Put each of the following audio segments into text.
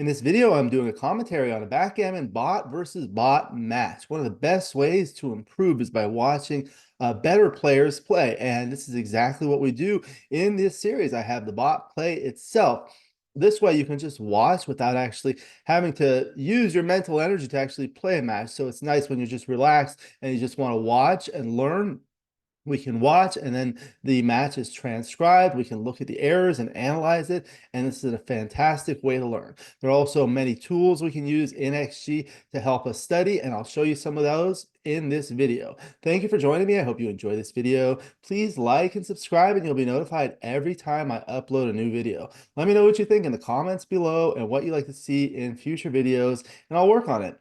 In this video, I'm doing a commentary on a backgammon bot versus bot match. One of the best ways to improve is by watching better players play. And this is exactly what we do in this series. I have the bot play itself. This way you can just watch without actually having to use your mental energy to actually play a match. So it's nice when you're just relaxed and you just want to watch and learn. We can watch, and then the match is transcribed. We can look at the errors and analyze it, and this is a fantastic way to learn. There are also many tools we can use in XG to help us study, and I'll show you some of those in this video. Thank you for joining me. I hope you enjoy this video. Please like and subscribe, and you'll be notified every time I upload a new video. Let me know what you think in the comments below and what you'd like to see in future videos, and I'll work on it.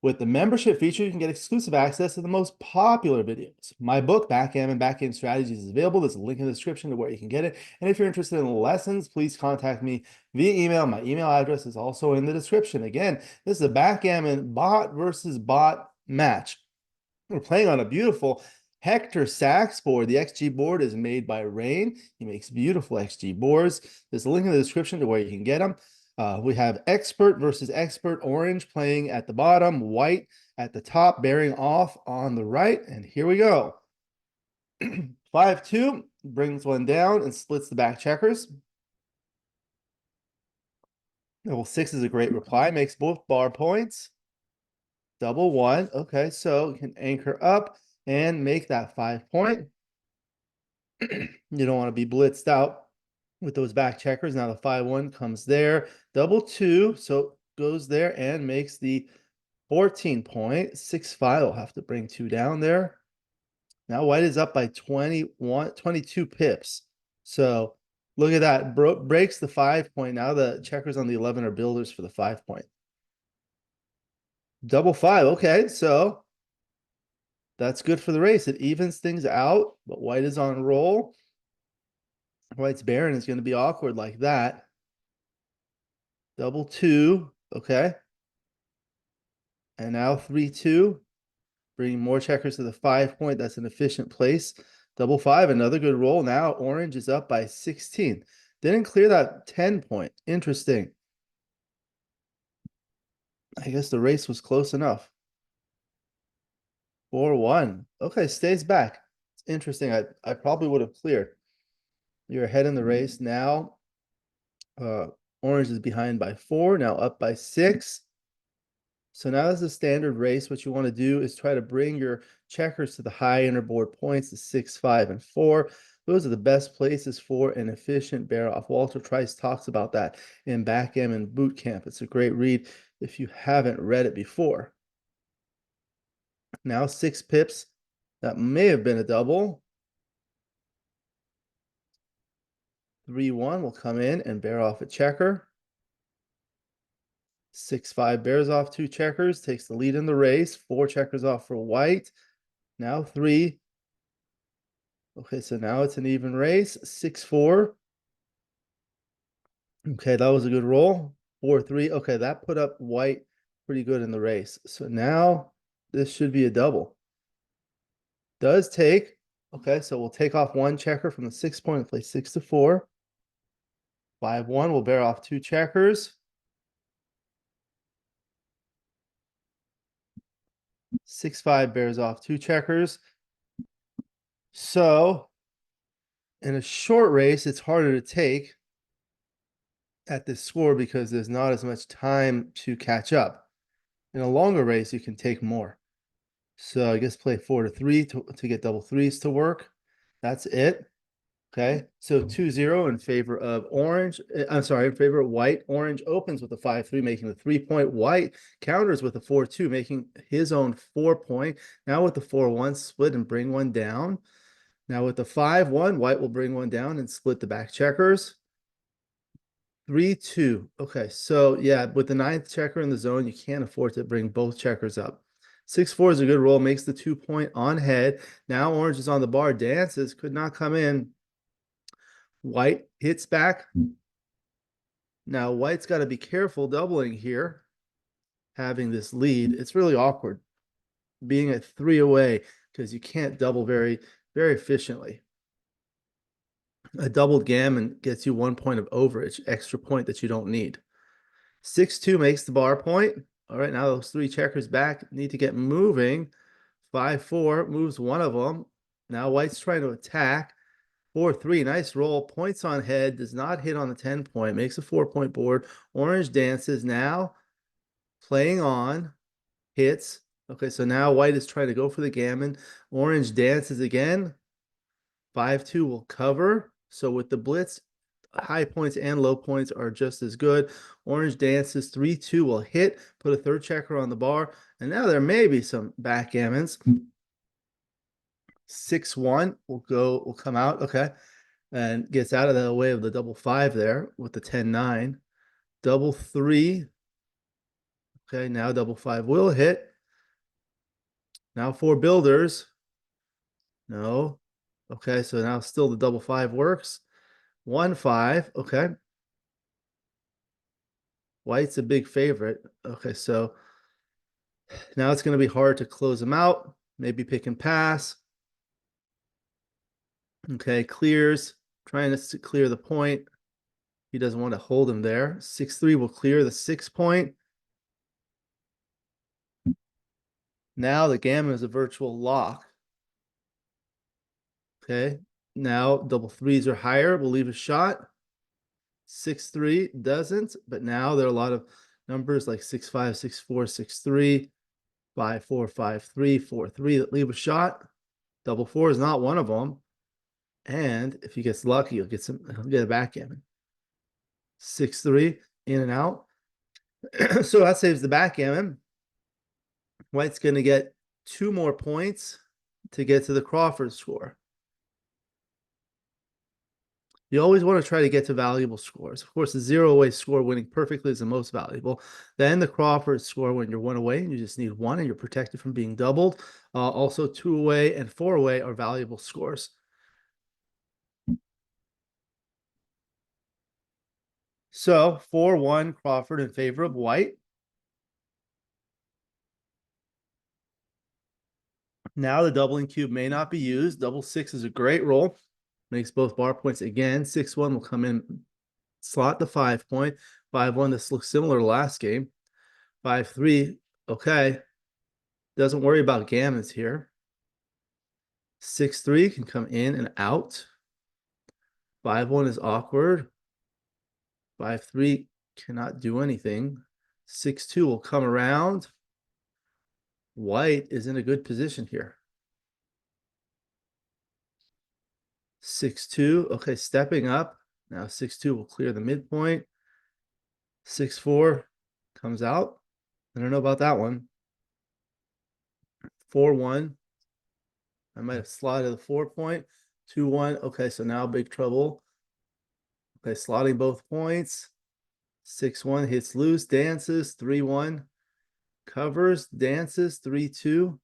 With the membership feature, you can get exclusive access to the most popular videos. My book, Backgammon Strategies, is available. There's a link in the description to where you can get it. And if you're interested in lessons, please contact me via email. My email address is also in the description. Again, this is a backgammon bot versus bot match. We're playing on a beautiful Hector Sachs board. The XG board is made by Rain. He makes beautiful XG boards. There's a link in the description to where you can get them. We have expert versus expert, orange playing at the bottom, white at the top, bearing off on the right. And here we go. 5-2 brings one down and splits the back checkers. Double 6 is a great reply, makes both bar points. Double 1. Okay, so you can anchor up and make that 5 point. You don't want to be blitzed out with those back checkers. Now the 5-1 comes there. Double 2, so goes there and makes the 14 point. 6-5 will have to bring 2 down there. Now white is up by 22 pips. So look at that. Breaks the 5 point. Now the checkers on the 11 are builders for the 5 point. Double 5. Okay, so that's good for the race. It evens things out, but white is on roll. White's Baron is going to be awkward like that. Double 2. Okay. And now 3-2. Bringing more checkers to the 5 point. That's an efficient place. Double 5. Another good roll. Now orange is up by 16. Didn't clear that 10 point. Interesting. I guess the race was close enough. 4-1. Okay, stays back. It's interesting. I probably would have cleared. You're ahead in the race now. Orange is behind by 4, now up by 6. So now as a standard race, what you want to do is try to bring your checkers to the high inner board points, the 6, 5, and 4. Those are the best places for an efficient bear off. Walter Trice talks about that in Backgammon Boot Camp. It's a great read if you haven't read it before. Now 6 pips. That may have been a double. 3-1 will come in and bear off a checker. 6-5 bears off 2 checkers, takes the lead in the race. 4 checkers off for white. Now 3. Okay, so now it's an even race. 6-4. Okay, that was a good roll. 4-3. Okay, that put up white pretty good in the race. So now this should be a double. Does take. Okay, so we'll take off 1 checker from the 6 point and play 6-4. 5-1 will bear off 2 checkers. 6-5 bears off 2 checkers. So in a short race, it's harder to take at this score because there's not as much time to catch up. In a longer race, you can take more. So I guess play 4-3 to get double 3s to work. That's it. Okay, so 2-0 in favor of orange. I'm sorry, in favor of white. Orange opens with a 5-3, making the 3 point. White counters with a 4-2, making his own 4 point. Now with the 4-1, split and bring one down. Now with the 5-1, white will bring one down and split the back checkers. 3-2. Okay, so yeah, with the 9th checker in the zone, you can't afford to bring both checkers up. 6-4 is a good roll, makes the 2 point on head. Now orange is on the bar, dances, could not come in. White hits back. Now white's got to be careful doubling here, having this lead. It's really awkward being at 3 away because you can't double very efficiently. A doubled gammon gets you 1 point of overage, extra point that you don't need. 6-2 makes the bar point. All right, now those three checkers back need to get moving. 5-4 moves one of them. Now white's trying to attack. 4-3, nice roll. Points on head, does not hit on the 10 point, makes a 4-point board. Orange dances now, playing on, hits. Okay, so now white is trying to go for the gammon. Orange dances again. 5-2 will cover. So with the blitz, high points and low points are just as good. Orange dances. 3-2 will hit, put a third checker on the bar. And now there may be some backgammons. 6-1 will come out. Okay. And gets out of the way of the double 5 there with the 10-9. Double 3. Okay, now double 5 will hit. Now 4 builders. No. Okay, so now still the double 5 works. 1-5. Okay. White's a big favorite. Okay, so now it's going to be hard to close them out. Maybe pick and pass. Okay, clears. Trying to clear the point. He doesn't want to hold him there. 6-3 will clear the 6 point. Now the gammon is a virtual lock. Okay, now double 3s are higher. We'll leave a shot. 6-3 doesn't, but now there are a lot of numbers like 6-5, 6-4, 6-3, 5-4, 5-3, 4-3 that leave a shot. Double 4 is not one of them. And if he gets lucky, he'll get a backgammon. 6-3 in and out. So that saves the backgammon. White's going to get 2 more points to get to the Crawford score. You always want to try to get to valuable scores. Of course, the 0-away score winning perfectly is the most valuable. Then the Crawford score when you're 1 away and you just need 1 and you're protected from being doubled. Also 2 away and 4 away are valuable scores. So 4-1 Crawford in favor of white. Now the doubling cube may not be used. Double 6 is a great roll. Makes both bar points again. 6-1 will come in, slot the 5 point. 5-1, this looks similar to last game. 5-3, okay. Doesn't worry about gammons here. 6-3 can come in and out. 5-1 is awkward. 5-3 cannot do anything. 6-2 will come around. White is in a good position here. 6-2, okay, stepping up. Now 6-2 will clear the midpoint. 6-4 comes out. I don't know about that one. 4-1. I might have slotted the 4 point. 2-1. Okay, so now big trouble. Okay, slotting both points. 6-1 hits loose, dances. 3-1 covers, dances. 3-2.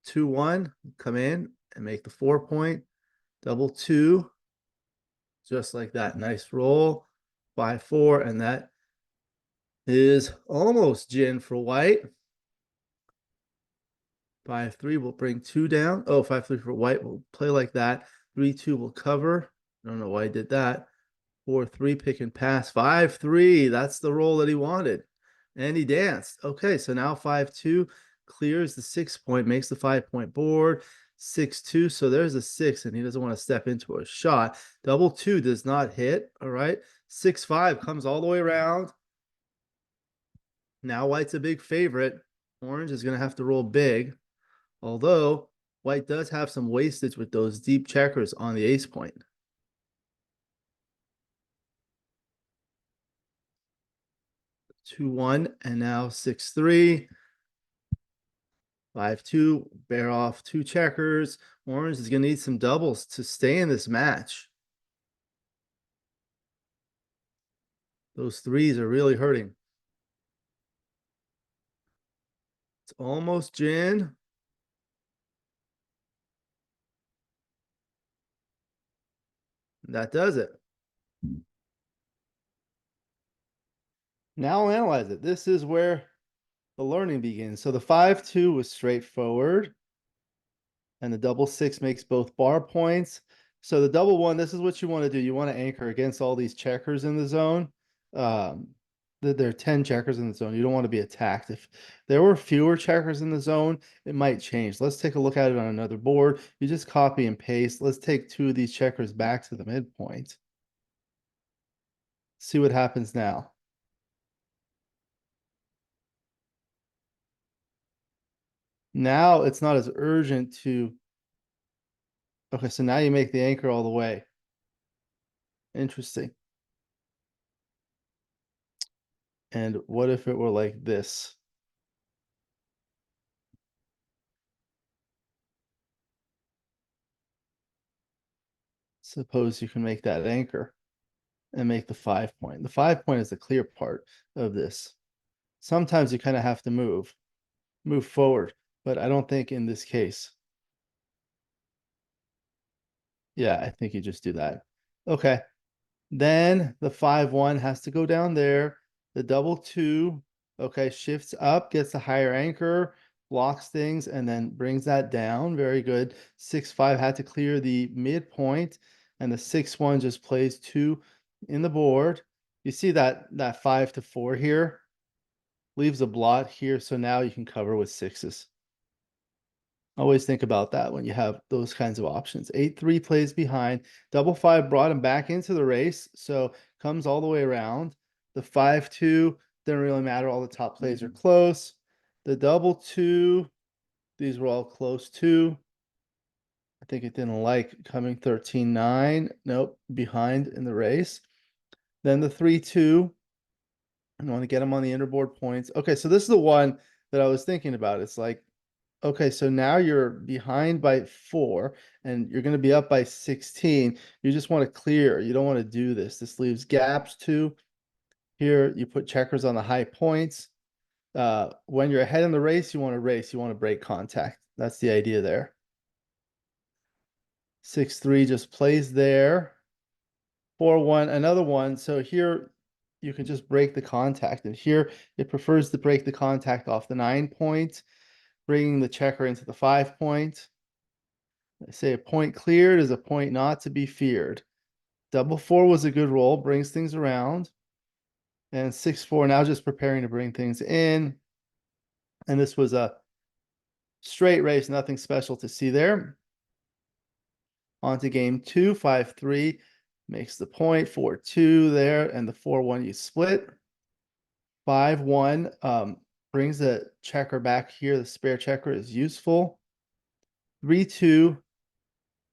2-1 come in and make the 4 point. Double 2. Just like that. Nice roll. 5-4, and that is almost gin for white. 5-3 will bring 2 down. Oh, 5-3 for white will play like that. 3-2 will cover. I don't know why I did that. 4-3 pick and pass. 5-3. That's the roll that he wanted. And he danced. Okay, so now 5-2 clears the 6 point, makes the 5 point board. 6-2. So there's a 6, and he doesn't want to step into a shot. Double 2 does not hit. All right. 6-5 comes all the way around. Now white's a big favorite. Orange is going to have to roll big. Although white does have some wastage with those deep checkers on the ace point. 2-1 and now 6-3. 5-2, bear off 2 checkers. Orange is going to need some doubles to stay in this match. Those 3s are really hurting. It's almost gin. That does it. Now analyze it. This is where the learning begins. So the 5-2 was straightforward. And the double 6 makes both bar points. So the double 1, this is what you want to do. You want to anchor against all these checkers in the zone. there are 10 checkers in the zone. You don't want to be attacked. If there were fewer checkers in the zone, it might change. Let's take a look at it on another board. You just copy and paste. Let's take two of these checkers back to the midpoint. See what happens now. Now it's not as urgent to. Okay, so now you make the anchor all the way. Interesting. And what if it were like this? Suppose you can make that anchor and make the 5 point. The 5 point is the clear part of this. Sometimes you kind of have to move forward, but I don't think in this case. Yeah, I think you just do that. Okay. Then the 5-1 has to go down there. The double two, okay, shifts up, gets the higher anchor, blocks things, and then brings that down. Very good. 6-5 had to clear the midpoint, and the 6-1 just plays two in the board. You see that 5 to 4 here leaves a blot here, so now you can cover with sixes. Always think about that when you have those kinds of options. 8-3 plays behind. Double 5 brought him back into the race, so comes all the way around. The 5-2 didn't really matter. All the top plays are close. The double 2, these were all close too. I think it didn't like coming 13-9. Nope, behind in the race. Then the 3-2. I want to get him on the interboard points. Okay, so this is the one that I was thinking about. It's like, okay, so now you're behind by 4 and you're going to be up by 16. You just want to clear. You don't want to do this. This leaves gaps too. Here, you put checkers on the high points. When you're ahead in the race, you want to race. You want to break contact. That's the idea there. 6-3 just plays there. 4-1, another one. So here you can just break the contact. And here it prefers to break the contact off the 9 point, bringing the checker into the 5 point. I say a point cleared is a point not to be feared. Double 4 was a good roll, brings things around. And 6-4 now just preparing to bring things in. And this was a straight race, nothing special to see there. On to game 2, 5-3 makes the point, 4-2 there, and the 4-1 you split. 5-1 brings the checker back here. The spare checker is useful. 3-2,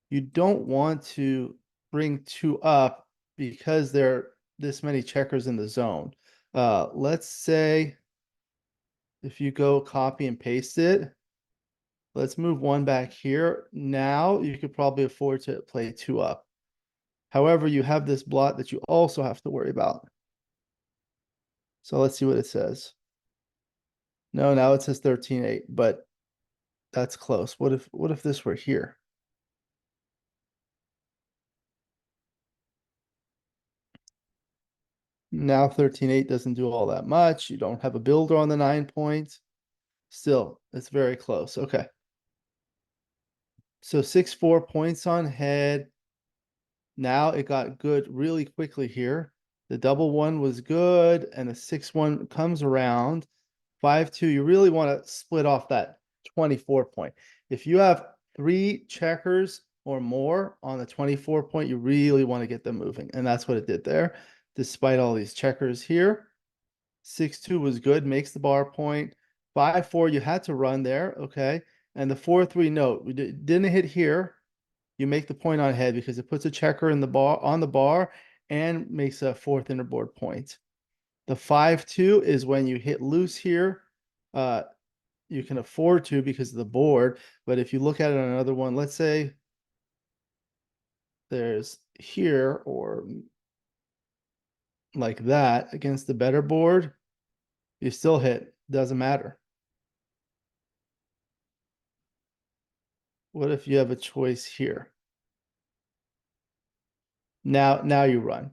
you don't want to bring 2 up because there are this many checkers in the zone. Let's say if you go copy and paste it, let's move 1 back here. Now you could probably afford to play 2 up. However, you have this blot that you also have to worry about. So let's see what it says. No, now it says 13-8, but that's close. What if this were here? Now 13-8 doesn't do all that much. You don't have a builder on the 9 points. Still, it's very close. Okay. So 6-4 points on head. Now it got good really quickly here. The double 1 was good, and the 6-1 comes around. 5-2, you really want to split off that 24 point. If you have 3 checkers or more on the 24 point, you really want to get them moving. And that's what it did there, despite all these checkers here. 6-2 was good, makes the bar point. 5-4, you had to run there, okay. And the 4-3 note, we didn't hit here. You make the point on head because it puts a checker in the bar on the bar and makes a 4th interboard point. The 5-2 is when you hit loose here. You can afford to because of the board, but if you look at it on another one, let's say there's here or like that against the better board, you still hit, doesn't matter. What if you have a choice here? Now you run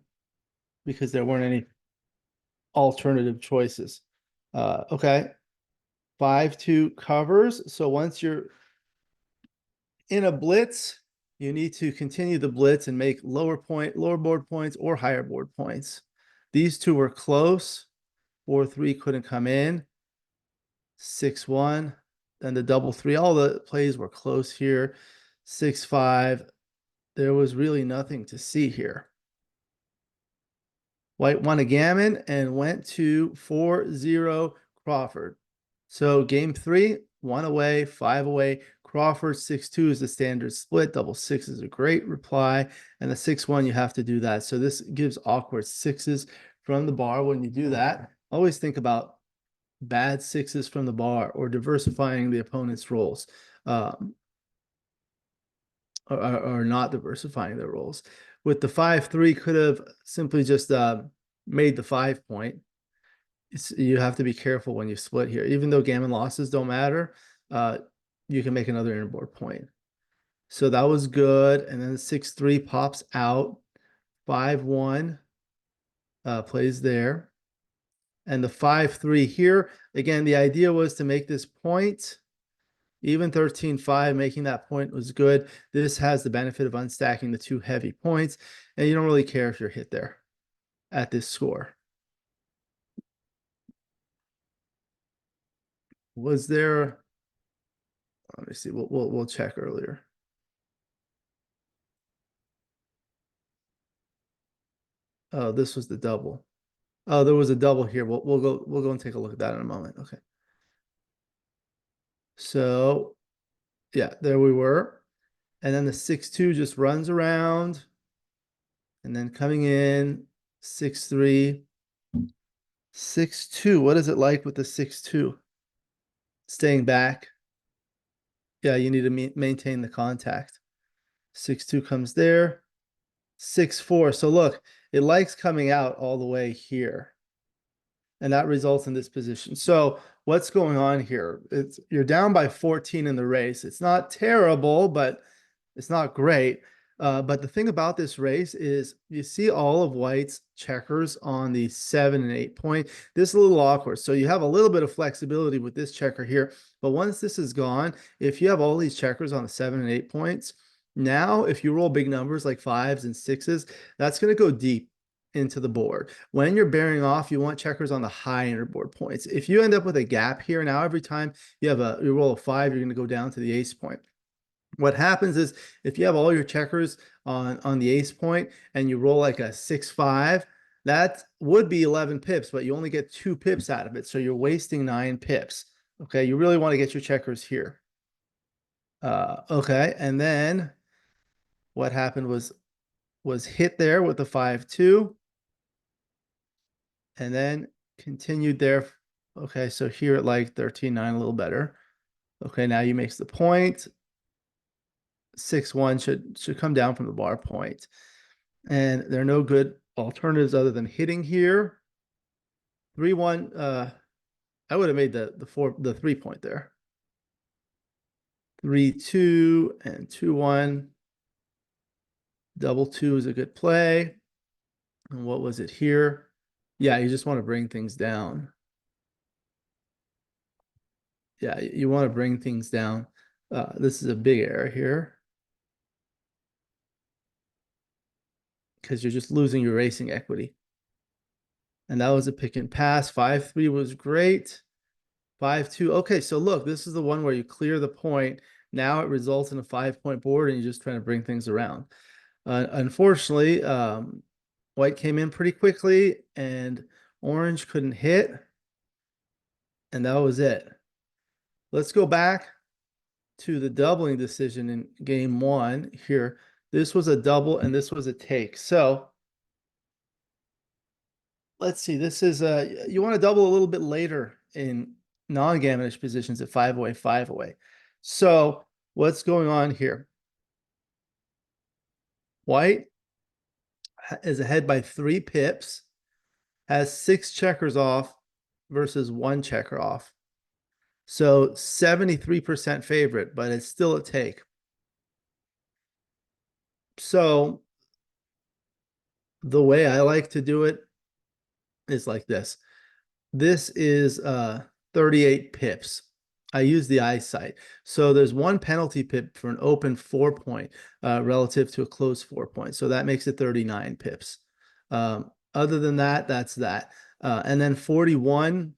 because there weren't any alternative choices. Okay. 5-2 covers. So once you're in a blitz, you need to continue the blitz and make lower board points or higher board points. These two were close. 4-3 couldn't come in. 6-1. Then the double three. All the plays were close here. 6-5. There was really nothing to see here. White won a gammon and went to 4-0 Crawford. So game 3, 1 away, 5 away. Crawford 6-2 is the standard split. Double six is a great reply. And the 6-1, you have to do that. So this gives awkward sixes from the bar. When you do that, always think about bad sixes from the bar or diversifying the opponent's rolls. Or not diversifying their rolls. With the 5-3, could have simply just made the 5 point. You have to be careful when you split here. Even though gammon losses don't matter, you can make another inboard point. So that was good. And then the 6-3 pops out. 5-1 plays there. And the 5-3 here, again, the idea was to make this point. Even 13-5, making that point was good. This has the benefit of unstacking the 2 heavy points, and you don't really care if you're hit there at this score. Was there? Let me see. We'll check earlier. Oh, this was the double. Oh, there was a double here. We'll go and take a look at that in a moment. Okay. So, yeah, there we were. And then the 6-2 just runs around. And then coming in, 6-3. 6-2. What is it like with the 6-2? Staying back. Yeah, you need to maintain the contact. 6-2 comes there. 6-4. So look, it likes coming out all the way here. And that results in this position. So what's going on here? You're down by 14 in the race. It's not terrible, but it's not great. But the thing about this race is you see all of White's checkers on the 7 and 8 point. This is a little awkward. So you have a little bit of flexibility with this checker here. But once this is gone, if you have all these checkers on the 7 and 8 points, now if you roll big numbers like 5s and 6s, that's going to go deep into the board. When you're bearing off, you want checkers on the high interboard points. If you end up with a gap here, now every time you roll a 5, you're going to go down to the ace point. What happens is if you have all your checkers on the ace point and you roll like a 6-5, that would be 11 pips, but you only get 2 pips out of it. So you're wasting 9 pips. Okay, you really want to get your checkers here. Okay, and then what happened was hit there with the 5-2. And then continued there. Okay, so here at like 13-9, a little better. Okay, now you makes the point. 6-1 should come down from the bar point. And there are no good alternatives other than hitting here. 3-1, I would have made the 3 point there. 3-2 and 2-1. Double 2 is a good play. And what was it here? Yeah, you just want to bring things down. Yeah, you want to bring things down. This is a big error here. Because you're just losing your racing equity. And that was a pick and pass. 5-3 was great. 5-2. Okay, so look, this is the one where you clear the point. Now it results in a 5-point board and you're just trying to bring things around. Unfortunately, White came in pretty quickly and Orange couldn't hit. And that was it. Let's go back to the doubling decision in game 1 here. This was a double and this was a take. So let's see. This is you want to double a little bit later in non-gammonish positions at 5 away, 5 away. So what's going on here? White is ahead by 3 pips, has 6 checkers off versus 1 checker off. So 73% favorite, but it's still a take. So the way I like to do it is like this. This is 38 pips. I use the eyesight. So there's 1 penalty pip for an open 4 point relative to a closed 4 point. So that makes it 39 pips. Other than that, that's that. And then 41,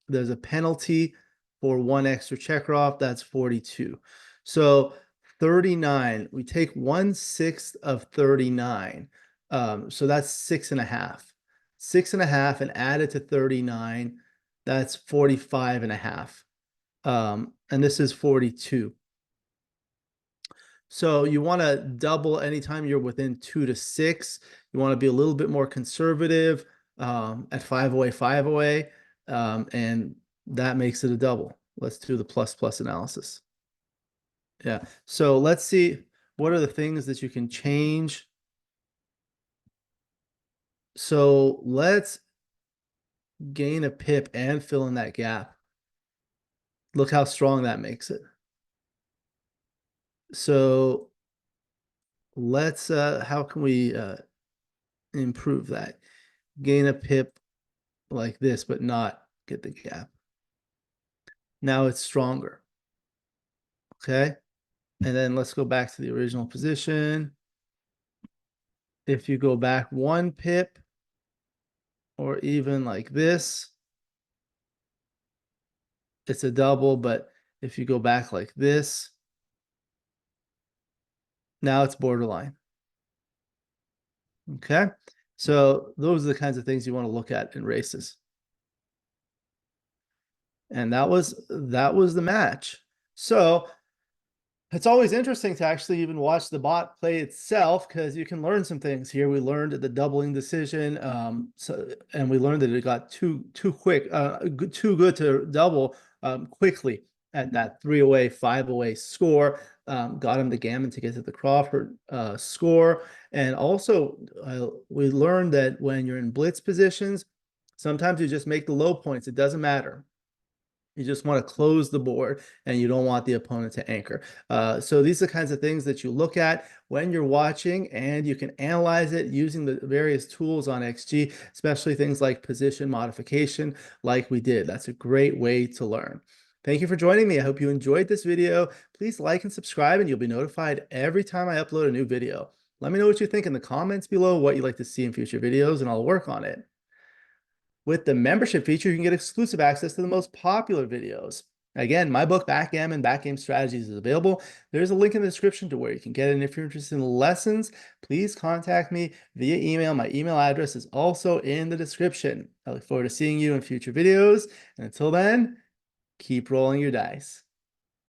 there's a penalty for one extra checker off. That's 42. So 39, we take 1/6 of 39. So that's 6.5. 6.5 and add it to 39. That's 45.5. And this is 42. So you want to double anytime you're within 2 to 6. You want to be a little bit more conservative at 5 away, 5 away. And that makes it a double. Let's do the plus plus analysis. Yeah. So let's see what are the things that you can change. So let's gain a pip and fill in that gap. Look how strong that makes it. So let's how can we improve that? Gain a pip like this, but not get the gap. Now it's stronger. Okay. And then let's go back to the original position. If you go back 1 pip, or even like this, it's a double, but if you go back like this, now it's borderline. Okay. So those are the kinds of things you want to look at in races. And that was the match. So it's always interesting to actually even watch the bot play itself because you can learn some things here. We learned the doubling decision, and we learned that it got too quick, too good to double quickly at that 3 away, 5 away score. Got him the gammon to get to the Crawford score, and also we learned that when you're in blitz positions, sometimes you just make the low points. It doesn't matter. You just want to close the board and you don't want the opponent to anchor. So these are the kinds of things that you look at when you're watching, and you can analyze it using the various tools on XG, especially things like position modification like we did. That's a great way to learn. Thank you for joining me. I hope you enjoyed this video. Please like and subscribe and you'll be notified every time I upload a new video. Let me know what you think in the comments below, what you'd like to see in future videos, and I'll work on it. With the membership feature, you can get exclusive access to the most popular videos. Again, my book, Backgammon Backgame Strategies, is available. There's a link in the description to where you can get it. And if you're interested in lessons, please contact me via email. My email address is also in the description. I look forward to seeing you in future videos. And until then, keep rolling your dice.